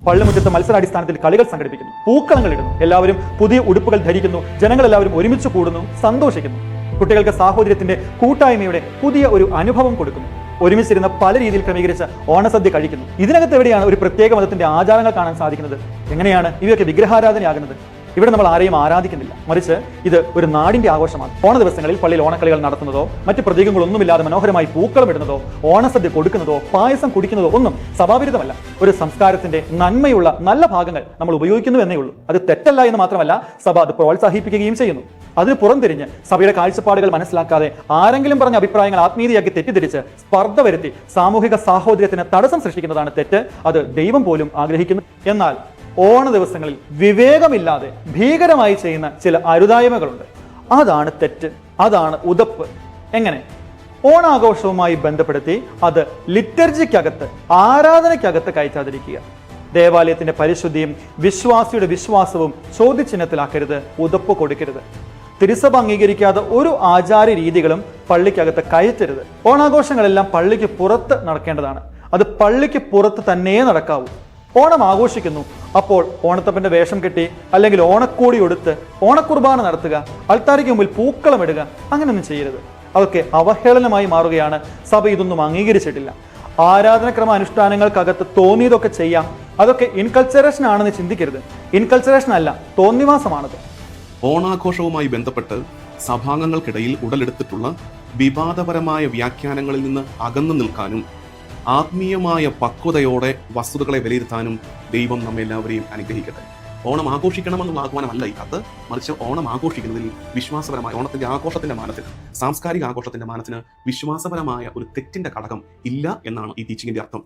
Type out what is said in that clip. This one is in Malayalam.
പള്ളിമുറ്റത്ത് മത്സരാടിസ്ഥാനത്തിൽ കളികൾ സംഘടിപ്പിക്കുന്നു, പൂക്കളങ്ങൾ ഇടുന്നു, എല്ലാവരും പുതിയ ഉടുപ്പുകൾ ധരിക്കുന്നു, ജനങ്ങൾ എല്ലാവരും ഒരുമിച്ച് കൂടുന്നു, സന്തോഷിക്കുന്നു. കുട്ടികൾക്ക് സാഹോദര്യത്തിന്റെ കൂട്ടായ്മയുടെ പുതിയ ഒരു അനുഭവം കൊടുക്കുന്നു. ഒരുമിച്ചിരുന്ന് പല രീതിയിൽ ക്രമീകരിച്ച ഓണസദ്യ കഴിക്കുന്നു. ഇതിനകത്ത് എവിടെയാണ് ഒരു പ്രത്യേക മതത്തിന്റെ ആചാരങ്ങൾ കാണാൻ സാധിക്കുന്നത്? എങ്ങനെയാണ് ഇവയൊക്കെ വിഗ്രഹാരാധനയാകുന്നത്? ഇവിടെ നമ്മൾ ആരെയും ആരാധിക്കുന്നില്ല, മറിച്ച് ഇത് ഒരു നാടിന്റെ ആഘോഷമാണ്. ഓണ ദിവസങ്ങളിൽ പള്ളിയിൽ ഓണക്കളികൾ നടത്തുന്നതോ മറ്റ് പ്രതീകങ്ങളൊന്നുമില്ലാതെ മനോഹരമായി പൂക്കളം ഇടുന്നതോ ഓണസദ്യ കൊടുക്കുന്നതോ പായസം കുടിക്കുന്നതോ ഒന്നും സഭാവിരുദ്ധമല്ല. ഒരു സംസ്കാരത്തിന്റെ നന്മയുള്ള നല്ല ഭാഗങ്ങൾ നമ്മൾ ഉപയോഗിക്കുന്നു എന്നേ ഉള്ളൂ. അത് തെറ്റല്ല എന്ന് മാത്രമല്ല, സഭ അത് പ്രോത്സാഹിപ്പിക്കുകയും ചെയ്യുന്നു. അതിന് പുറംതിരിഞ്ഞ് സഭയുടെ കാഴ്ചപ്പാടുകൾ മനസ്സിലാക്കാതെ ആരെങ്കിലും പറഞ്ഞ അഭിപ്രായങ്ങൾ ആത്മീയതയാക്കി തെറ്റിദ്ധരിച്ച് സ്പർദ്ധ വരുത്തി സാമൂഹിക സാഹോദര്യത്തിന് തടസ്സം സൃഷ്ടിക്കുന്നതാണ് തെറ്റ്. അത് ദൈവം പോലും ആഗ്രഹിക്കുന്നു. എന്നാൽ ഓണ ദിവസങ്ങളിൽ വിവേകമില്ലാതെ ഭീകരമായി ചെയ്യുന്ന ചില അരുതായ്മകളുണ്ട്. അതാണ് തെറ്റ്, അതാണ് ഉതപ്പ്. എങ്ങനെ? ഓണാഘോഷവുമായി ബന്ധപ്പെടുത്തി അത് ലിറ്റർജിക്കകത്ത്, ആരാധനയ്ക്കകത്ത് കയറ്റാതിരിക്കുക. ദേവാലയത്തിന്റെ പരിശുദ്ധിയും വിശ്വാസിയുടെ വിശ്വാസവും ചോദ്യചിഹ്നത്തിലാക്കരുത്, ഉതപ്പ് കൊടുക്കരുത്. തിരുസഭ അംഗീകരിക്കാതെ ഒരു ആചാര രീതികളും പള്ളിക്കകത്ത് കയറ്റരുത്. ഓണാഘോഷങ്ങളെല്ലാം പള്ളിക്ക് പുറത്ത് നടക്കേണ്ടതാണ്. അത് പള്ളിക്ക് പുറത്ത് തന്നെ നടക്കാവൂ. ഓണം ആഘോഷിക്കുന്നു, അപ്പോൾ ഓണത്തപ്പന്റെ വേഷം കെട്ടി അല്ലെങ്കിൽ ഓണക്കോടി കൊടുത്ത് ഓണക്കുർബാന നടത്തുക, അൾത്താരയ്ക്ക് മുമ്പിൽ പൂക്കളം ഇടുക, അങ്ങനെയൊന്നും ചെയ്യരുത്. അതൊക്കെ അവഹേളനമായി മാറുകയാണ്. സഭ ഇതൊന്നും അംഗീകരിച്ചിട്ടില്ല. ആരാധനക്രമ അനുഷ്ഠാനങ്ങൾക്കകത്ത് തോന്നിയതൊക്കെ ചെയ്യാം. അതൊക്കെ ഇൻകൾച്ചറേഷൻ ആണെന്ന് ചിന്തിക്കരുത്. ഇൻകൾച്ചറേഷൻ അല്ല, തോന്നിവാസമാണത്. ഓണാഘോഷവുമായി ബന്ധപ്പെട്ട് സഭാംഗങ്ങൾക്കിടയിൽ ഉടലെടുത്തിട്ടുള്ള വിവാദപരമായ വ്യാഖ്യാനങ്ങളിൽ നിന്ന് അകന്നു നിൽക്കാനും ആത്മീയമായ പക്വതയോടെ വസ്തുതകളെ വിലയിരുത്താനും ദൈവം നമ്മെല്ലാവരെയും അനുഗ്രഹിക്കട്ടെ. ഓണം ആഘോഷിക്കണമെന്നുള്ള ആഹ്വാനമല്ല ഈ കത്ത്, മറിച്ച് ഓണം ആഘോഷിക്കുന്നതിൽ വിശ്വാസപരമായ ഓണത്തിന്റെ ആഘോഷത്തിന്റെ മാനത്തിന്, സാംസ്കാരിക ആഘോഷത്തിന്റെ മാനത്തിന് വിശ്വാസപരമായ ഒരു തെറ്റിന്റെ ഘടകം ഇല്ല എന്നാണ് ഈ ടീച്ചിങ്ങിന്റെ അർത്ഥം.